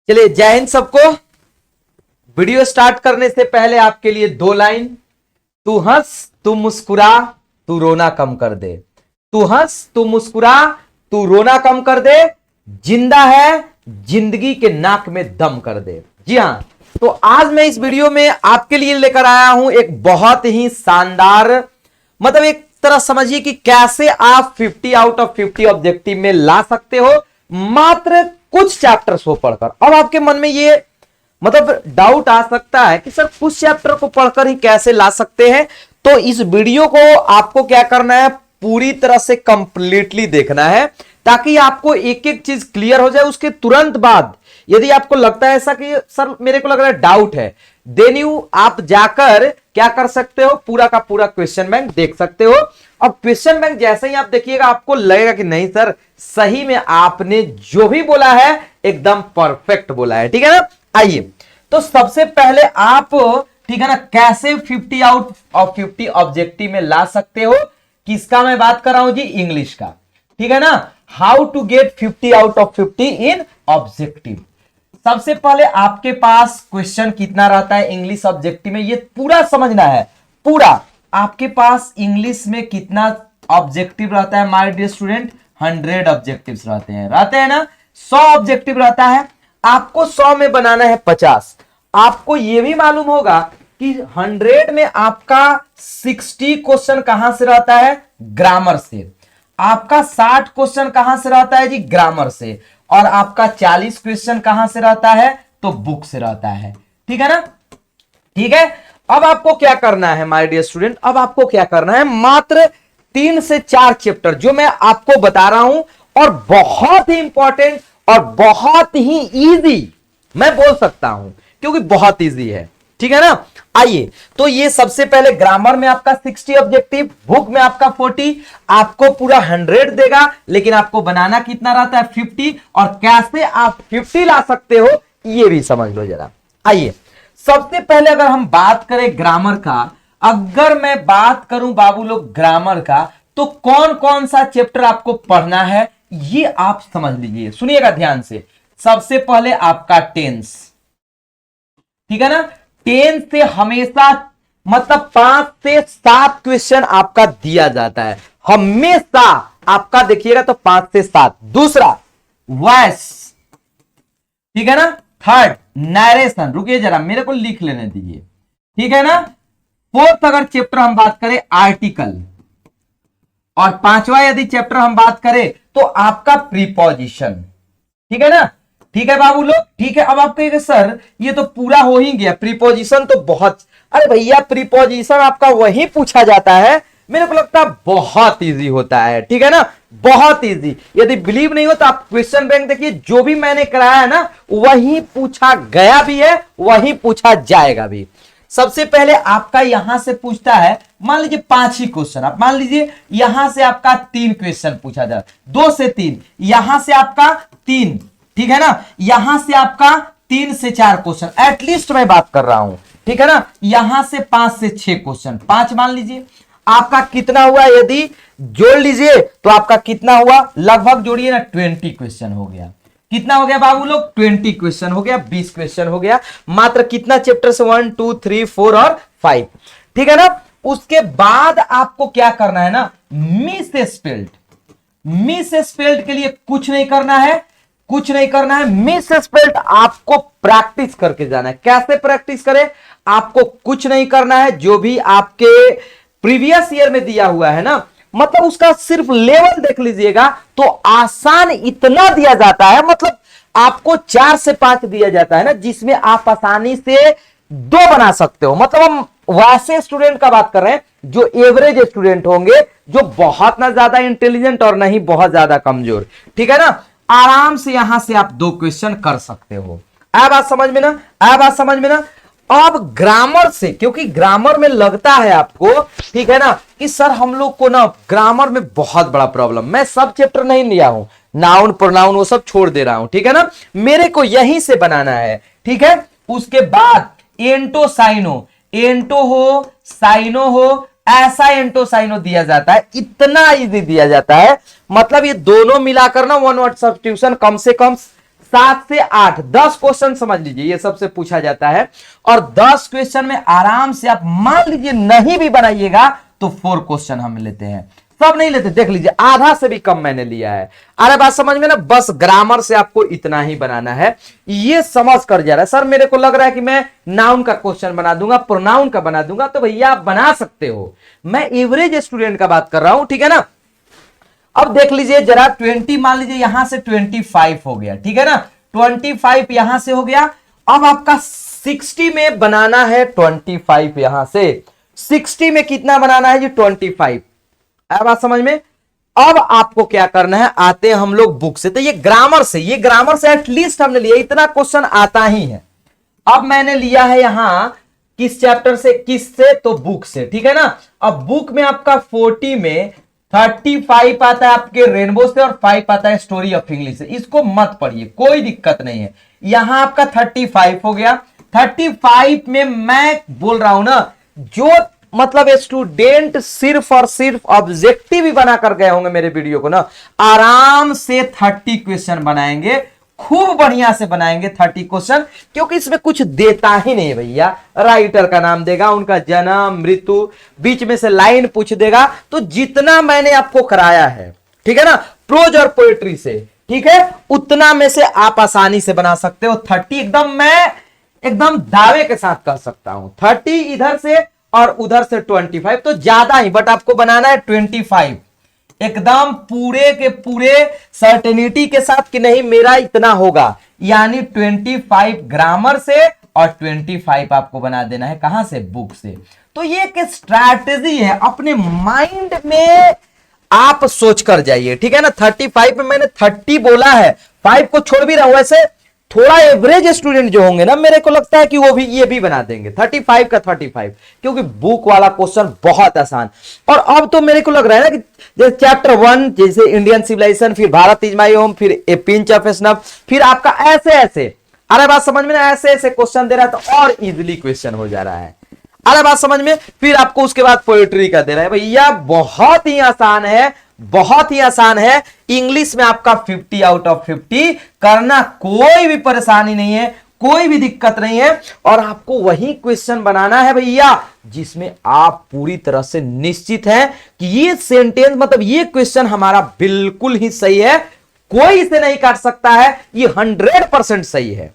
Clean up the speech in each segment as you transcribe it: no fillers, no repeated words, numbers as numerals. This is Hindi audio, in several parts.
चलिए, जय हिंद सबको। वीडियो स्टार्ट करने से पहले आपके लिए दो लाइन। तू हंस तू मुस्कुरा तू रोना कम कर दे। तू हंस तू मुस्कुरा तू रोना कम कर दे। जिंदा है जिंदगी के नाक में दम कर दे। जी हां, तो आज मैं इस वीडियो में आपके लिए लेकर आया हूं एक बहुत ही शानदार, मतलब एक तरह समझिए कि कैसे आप 50 आउट ऑफ 50 ऑब्जेक्टिव में ला सकते हो मात्र कुछ चैप्टर्स को पढ़कर। अब आपके मन में ये मतलब डाउट आ सकता है कि सर कुछ चैप्टर को पढ़कर ही कैसे ला सकते हैं। तो इस वीडियो को आपको क्या करना है, पूरी तरह से कंप्लीटली देखना है ताकि आपको एक एक चीज क्लियर हो जाए। उसके तुरंत बाद यदि आपको लगता है ऐसा कि सर मेरे को लग रहा है डाउट है, देन आप जाकर क्या कर सकते हो, पूरा का पूरा क्वेश्चन बैंक देख सकते हो। अब क्वेश्चन बैंक जैसे ही आप देखिएगा आपको लगेगा कि नहीं सर सही में आपने जो भी बोला है एकदम परफेक्ट बोला है। ठीक है ना। आइए, तो सबसे पहले आप, ठीक है ना, कैसे 50 आउट ऑफ 50 ऑब्जेक्टिव में ला सकते हो, किसका मैं बात कर रहा हूं जी, इंग्लिश का। ठीक है ना। How to get 50 out of 50 in objective. सबसे पहले आपके पास क्वेश्चन कितना रहता है इंग्लिश ऑब्जेक्टिव में, ये पूरा समझना है। पूरा आपके पास इंग्लिश में कितना ऑब्जेक्टिव रहता है माय डियर स्टूडेंट, 100 ऑब्जेक्टिव्स रहते हैं ना। 100 ऑब्जेक्टिव रहता है, आपको 100 में बनाना है 50। आपको यह भी मालूम होगा कि 100 में आपका 60 क्वेश्चन कहां से रहता है, ग्रामर से। आपका 60 क्वेश्चन कहां से रहता है जी, ग्रामर से। और आपका 40 क्वेश्चन कहां से रहता है, तो बुक से रहता है। ठीक है ना। ठीक है। अब आपको क्या करना है माय डियर स्टूडेंट, अब आपको क्या करना है, मात्र 3 से 4 चैप्टर जो मैं आपको बता रहा हूं, और बहुत ही इंपॉर्टेंट और बहुत ही इजी मैं बोल सकता हूं क्योंकि बहुत इजी है। ठीक है ना। आइए, तो ये सबसे पहले ग्रामर में आपका 60 ऑब्जेक्टिव, बुक में आपका 40, आपको पूरा 100 देगा, लेकिन आपको बनाना कितना रहता है, 50। और कैसे आप 50 ला सकते हो ये भी समझ लो जरा। आइए, सबसे पहले अगर हम बात करें ग्रामर का, अगर मैं बात करूं बाबू लोग ग्रामर का, तो कौन कौन सा चैप्टर आपको पढ़ना है ये आप समझ लीजिए, सुनिएगा ध्यान से। सबसे पहले आपका टेंस। ठीक है ना। टेंस से हमेशा मतलब 5 से 7 क्वेश्चन आपका दिया जाता है हमेशा। आपका देखिएगा तो 5 से 7। दूसरा वॉइस, ठीक है ना। थर्ड नरेशन, रुकिए जरा मेरे को लिख लेने दीजिए। ठीक है ना। फोर्थ अगर चैप्टर हम बात करें आर्टिकल, और 5वां यदि चैप्टर हम बात करें तो आपका प्रीपोजिशन। ठीक है ना। ठीक है बाबू लोग। ठीक है। अब आप कहेंगे सर ये तो पूरा हो ही गया, प्रीपोजिशन तो बहुत, अरे भैया प्रीपोजिशन आपका वही पूछा जाता है, मेरे को लगता है बहुत इजी होता है। ठीक है ना, बहुत इजी। यदि बिलीव नहीं हो तो आप क्वेश्चन बैंक देखिए, जो भी मैंने कराया है ना वही पूछा गया भी है, वही पूछा जाएगा भी। सबसे पहले आपका यहां से पूछता है, मान लीजिए 5 ही क्वेश्चन, आप मान लीजिए यहां से आपका 3 क्वेश्चन पूछा जाए, 2 से 3, यहां से आपका 3, ठीक है ना, यहां से आपका 3 से 4 क्वेश्चन एटलीस्ट मैं बात कर रहा हूं। ठीक है ना। यहां से 5 से 6 क्वेश्चन, 5 मान लीजिए, आपका कितना हुआ, यदि जोड़ लीजिए तो आपका कितना हुआ, लगभग जोड़िए ना 20 क्वेश्चन हो गया। कितना हो गया बाबू लोग, 20 क्वेश्चन हो गया, 20 क्वेश्चन हो गया। मात्र कितना चैप्टर से, 1 2 3 4 और 5। ठीक है ना। उसके बाद आपको क्या करना है ना, मिस स्पेल्ड। मिस स्पेल्ड के लिए कुछ नहीं करना है, कुछ नहीं करना है। मिस स्पेल्ड आपको प्रैक्टिस करके जाना है। कैसे प्रैक्टिस करें, आपको कुछ नहीं करना है, जो भी आपके प्रीवियस ईयर में दिया हुआ है ना, मतलब उसका सिर्फ लेवल देख लीजिएगा तो आसान इतना दिया जाता है, मतलब आपको 4 से 5 दिया जाता है ना, जिसमें आप आसानी से 2 बना सकते हो। मतलब हम वैसे स्टूडेंट का बात कर रहे हैं जो एवरेज स्टूडेंट होंगे, जो बहुत ना ज्यादा इंटेलिजेंट और नहीं बहुत ज्यादा कमजोर। ठीक है ना। आराम से यहां से आप 2 क्वेश्चन कर सकते हो। आया बात समझ में ना, आया बात समझ में ना। अब ग्रामर से, क्योंकि ग्रामर में लगता है आपको, ठीक है ना, कि सर हम लोग को ना ग्रामर में बहुत बड़ा प्रॉब्लम, मैं सब चैप्टर नहीं लिया हूं, नाउन प्रोनाउन वो सब छोड़ दे रहा हूं। ठीक है ना, मेरे को यहीं से बनाना है। ठीक है। उसके बाद एंटो साइनो, एंटो हो साइनो हो, ऐसा एंटो साइनो दिया जाता है, इतना इजी दिया जाता है। मतलब ये दोनों मिलाकर ना 1 वर्ड सब्स्टिट्यूशन कम से कम 7 से 8 10 क्वेश्चन समझ लीजिए, ये सबसे पूछा जाता है। और 10 क्वेश्चन में आराम से आप मान लीजिए नहीं भी बनाइएगा तो 4 क्वेश्चन हम लेते हैं, सब नहीं लेते, देख लीजिए आधा से भी कम मैंने लिया है। अरे बात समझ में ना, बस ग्रामर से आपको इतना ही बनाना है। ये समझ कर जा रहा है सर मेरे को लग रहा है कि मैं नाउन का क्वेश्चन बना दूंगा, प्रोनाउन का बना दूंगा, तो भैया आप बना सकते हो, मैं एवरेज स्टूडेंट का बात कर रहा हूं, ठीक है ना। अब देख लीजिए जरा 20 मान लीजिए यहां से 25 हो गया, ठीक है ना, 25 यहां से हो गया। अब आपका 60 में बनाना है 25, यहां से 60 में कितना बनाना है जी 25। अब बात समझ में। अब आपको क्या करना है, आते हैं हम लोग बुक से, तो ये ग्रामर से एटलीस्ट हमने लिया, इतना क्वेश्चन आता ही है। अब मैंने लिया है यहां किस चैप्टर से, किससे, तो बुक से, ठीक है ना। अब बुक में आपका 40 में 35 आता है आपके रेनबो से और 5 आता है स्टोरी ऑफ इंग्लिश से, इसको मत पढ़िए, कोई दिक्कत नहीं है। यहां आपका 35 हो गया। 35 में मैं बोल रहा हूं ना, जो मतलब स्टूडेंट सिर्फ और सिर्फ ऑब्जेक्टिव ही बनाकर गए होंगे मेरे वीडियो को ना, आराम से 30 क्वेश्चन बनाएंगे, खूब बढ़िया से बनाएंगे 30 क्वेश्चन, क्योंकि इसमें कुछ देता ही नहीं भैया। राइटर का नाम देगा, उनका जन्म मृत्यु, बीच में से लाइन पूछ देगा, तो जितना मैंने आपको कराया है, ठीक है ना, प्रोज और पोएट्री से, ठीक है, उतना में से आप आसानी से बना सकते हो 30। एकदम मैं एकदम दावे के साथ कह सकता हूं 30 इधर से और उधर से 25, तो ज्यादा ही, बट आपको बनाना है 25 एकदम पूरे के पूरे सर्टेनिटी के साथ कि नहीं मेरा इतना होगा, यानी 25 ग्रामर से और 25 आपको बना देना है कहां से, बुक से। तो ये एक स्ट्रैटेजी है, अपने माइंड में आप सोच कर जाइए, ठीक है ना। 35 में मैंने 30 बोला है, 5 को छोड़ भी रहा हूं, ऐसे थोड़ा एवरेज स्टूडेंट जो होंगे ना, मेरे को लगता है कि वो भी ये भी बना देंगे 35 का 35, क्योंकि बुक वाला क्वेश्चन बहुत आसान। और अब तो मेरे को लग रहा है ना कि जैसे चैप्टर 1 जैसे इंडियन सिविलाइजेशन, फिर भारत इज माय होम, फिर ए पिंच ऑफ स्नफ, फिर आपका ऐसे ऐसे, अरे बात समझ में ना, ऐसे ऐसे क्वेश्चन दे रहा है तो और इजिली क्वेश्चन हो जा रहा है, अरे बात समझ में। फिर आपको उसके बाद पोएट्री का दे रहा है, भैया बहुत ही आसान है, बहुत ही आसान है। इंग्लिश में आपका 50 आउट ऑफ 50 करना, कोई भी परेशानी नहीं है, कोई भी दिक्कत नहीं है। और आपको वही क्वेश्चन बनाना है भैया जिसमें आप पूरी तरह से निश्चित हैं कि ये सेंटेंस मतलब ये क्वेश्चन हमारा बिल्कुल ही सही है, कोई इसे नहीं काट सकता है, ये 100% सही है।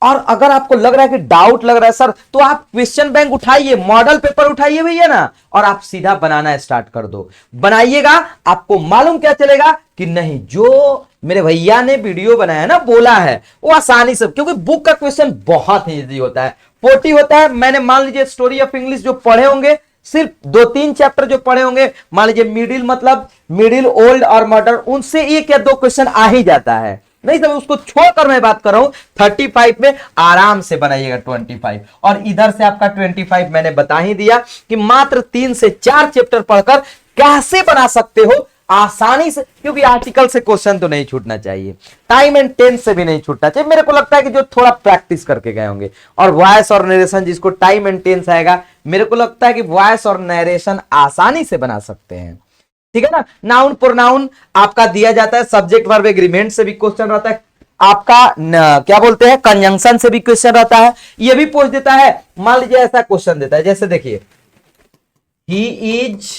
और अगर आपको लग रहा है कि डाउट लग रहा है सर, तो आप क्वेश्चन बैंक उठाइए, मॉडल पेपर उठाइए भैया ना, और आप सीधा बनाना स्टार्ट कर दो। बनाइएगा, आपको मालूम क्या चलेगा कि नहीं जो मेरे भैया ने वीडियो बनाया ना, बोला है, वो आसानी से, क्योंकि बुक का क्वेश्चन बहुत ही इजी होता है, 40 होता है। मैंने मान लीजिए स्टोरी ऑफ इंग्लिश जो पढ़े होंगे, सिर्फ 2-3 चैप्टर जो पढ़े होंगे, मान लीजिए मिडिल मतलब मिडिल, ओल्ड और मॉडर्न, उनसे 1 या 2 क्वेश्चन आ ही जाता है। नहीं समझ, उसको छोड़कर मैं बात कर रहा हूं 35 में आराम से बनाइएगा 25। और इधर से आपका 25 मैंने बता ही दिया कि मात्र 3 से 4 चैप्टर पढ़कर कैसे बना सकते हो आसानी से, क्योंकि आर्टिकल से क्वेश्चन तो नहीं छूटना चाहिए, टाइम एंड टेंस से भी नहीं छूटना चाहिए। मेरे को लगता है कि जो थोड़ा प्रैक्टिस करके गए होंगे, और वॉइस और नरेशन जिसको टाइम एंड टेंस आएगा, मेरे को लगता है कि वॉइस और नरेशन आसानी से बना सकते हैं, ठीक है ना। नाउन प्रोनाउन आपका दिया जाता है, सब्जेक्ट वर्ब एग्रीमेंट से भी क्वेश्चन रहता है, आपका क्या बोलते हैं कंजंक्शन से भी क्वेश्चन रहता है, ये भी पूछ देता है। मान लीजिए ऐसा क्वेश्चन देता है, जैसे देखिए he is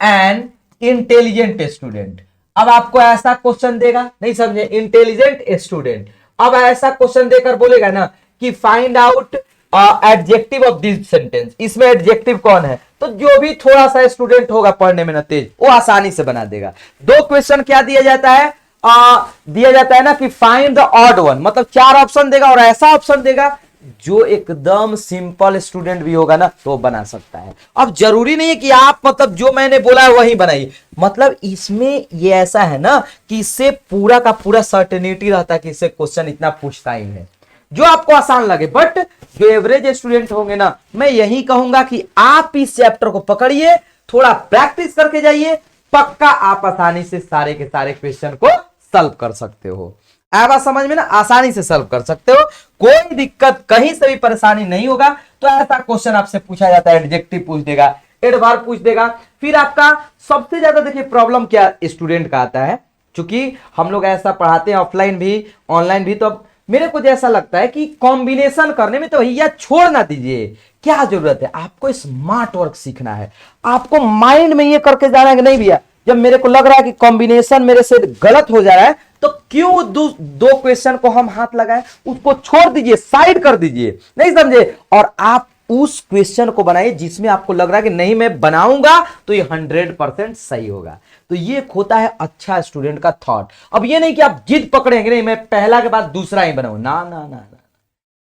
an intelligent student. अब आपको ऐसा क्वेश्चन देगा, नहीं समझे, इंटेलिजेंट स्टूडेंट। अब ऐसा क्वेश्चन देकर बोलेगा ना कि find out adjective of this sentence, इसमें एडजेक्टिव कौन है, तो जो भी थोड़ा सा स्टूडेंट होगा पढ़ने में ना तेज, वो आसानी से बना देगा। 2 क्वेश्चन क्या दिया जाता है, दिया जाता है ना कि फाइंड द ऑड वन, मतलब 4 ऑप्शन देगा और ऐसा ऑप्शन देगा जो एकदम सिंपल स्टूडेंट भी होगा ना तो बना सकता है। अब जरूरी नहीं है कि आप मतलब जो मैंने बोला है वही बनाइए, मतलब इसमें ये ऐसा है ना कि इससे पूरा का पूरा सर्टेनिटी रहता है कि इससे क्वेश्चन इतना पूछता ही है, जो आपको आसान लगे। बट जो एवरेज स्टूडेंट होंगे ना, मैं यही कहूंगा कि आप इस चैप्टर को पकड़िए, थोड़ा प्रैक्टिस करके जाइए, पक्का आप आसानी से सारे के सारे क्वेश्चन को सॉल्व कर सकते हो। बात समझ में ना, आसानी से सॉल्व कर सकते हो, कोई दिक्कत कहीं से भी परेशानी नहीं होगा। तो ऐसा क्वेश्चन आपसे पूछा जाता है, एडजेक्टिव पूछ देगा, एडवर्ब पूछ देगा। फिर आपका सबसे ज्यादा देखिए प्रॉब्लम क्या स्टूडेंट का आता है, चूंकि हम लोग ऐसा पढ़ाते हैं ऑफलाइन भी ऑनलाइन भी, तो अब मेरे को जैसा लगता है कि कॉम्बिनेशन करने में तो भैया छोड़ ना दीजिए, क्या जरूरत है, आपको स्मार्ट वर्क सीखना है, आपको माइंड में ये करके जाना है कि नहीं भैया जब मेरे को लग रहा है कि कॉम्बिनेशन मेरे से गलत हो जा रहा है तो क्यों दो क्वेश्चन को हम हाथ लगाए, उसको छोड़ दीजिए, साइड कर दीजिए, नहीं समझे, और आप उस क्वेश्चन को बनाइए जिसमें आपको लग रहा है कि नहीं मैं बनाऊंगा तो ये 100% सही होगा। तो ये होता है अच्छा स्टूडेंट का थॉट। अब ये नहीं कि आप जिद पकड़ेंगे नहीं मैं पहला के बाद दूसरा ही बनाऊं, ना ना ना ना,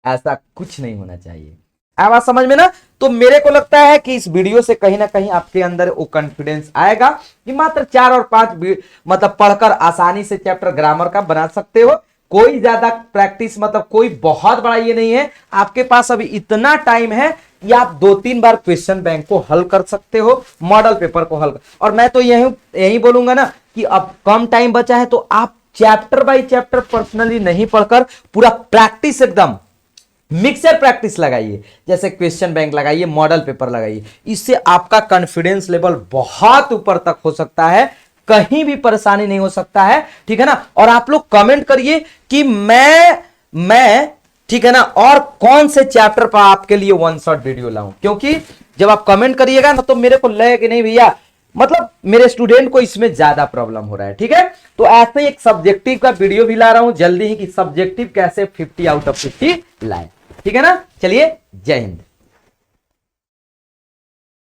ऐसा कुछ नहीं होना चाहिए। आवाज समझ में ना। तो मेरे को लगता है कि इस वीडियो से कहीं ना कहीं आपके अंदर वो कॉन्फिडेंस आएगा कि मात्र 4 और 5 मतलब पढ़कर आसानी से चैप्टर ग्रामर का बना सकते हो। कोई ज्यादा प्रैक्टिस मतलब कोई बहुत बड़ा ये नहीं है, आपके पास अभी इतना टाइम है कि आप 2-3 बार क्वेश्चन बैंक को हल कर सकते हो, मॉडल पेपर को हल और मैं तो यही बोलूंगा ना कि अब कम टाइम बचा है तो आप चैप्टर बाय चैप्टर पर्सनली नहीं पढ़कर पूरा प्रैक्टिस एकदम मिक्सर प्रैक्टिस लगाइए, जैसे क्वेश्चन बैंक लगाइए, मॉडल पेपर लगाइए, इससे आपका कॉन्फिडेंस लेवल बहुत ऊपर तक हो सकता है, कहीं भी परेशानी नहीं हो सकता है, ठीक है ना। और आप लोग कमेंट करिए कि मैं ठीक है ना और कौन से चैप्टर पर आपके लिए वन शॉट वीडियो लाऊं, क्योंकि जब आप कमेंट करिएगा ना तो मेरे को लगे कि नहीं भैया मतलब मेरे स्टूडेंट को इसमें ज्यादा प्रॉब्लम हो रहा है, ठीक है। तो ऐसे ही एक सब्जेक्टिव का वीडियो भी ला रहा हूं जल्दी ही कि सब्जेक्टिव कैसे 50 आउट ऑफ 50 लाए, ठीक है ना। चलिए जय हिंद।